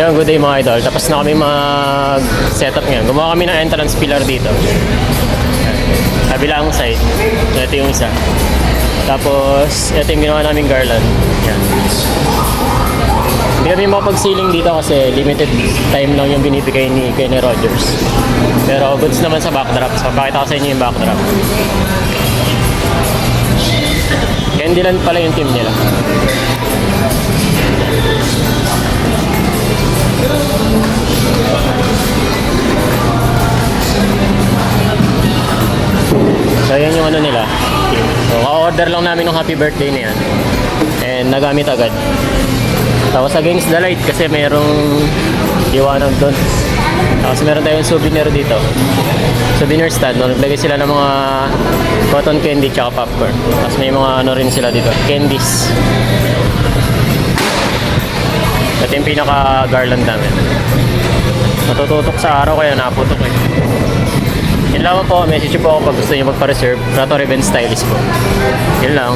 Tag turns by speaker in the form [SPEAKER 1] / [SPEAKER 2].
[SPEAKER 1] Ayun, good day mga idol. Tapos na kami mag-setup ngayon. Gumawa kami ng entrance pillar dito. Kabilang side. Ito yung isa. Tapos, ito yung ginawa naming garland. Yan. Hindi kami makapag-ceiling dito kasi limited time lang yung binibigay ni Kenny Rogers. Pero goods naman sa backdrop. So, pakita ko sa inyo yung backdrop. Candyland pala yung team nila. So yan yung ano nila. So ka-order lang namin ng happy birthday na yan. And nagamit agad. Tapos against the light kasi merong liwanag doon. Tapos meron tayong souvenir dito. Souvenir stand. No? Naglagay sila ng mga cotton candy tsaka popcorn. Tapos may mga ano rin sila dito. Candies. Ito yung pinaka-garland namin. Natututok sa araw kaya naputok eh. Yun lang po, message po ako pag gusto nyo magpa-reserve. Rato Ribbon Stylist po. Yun lang.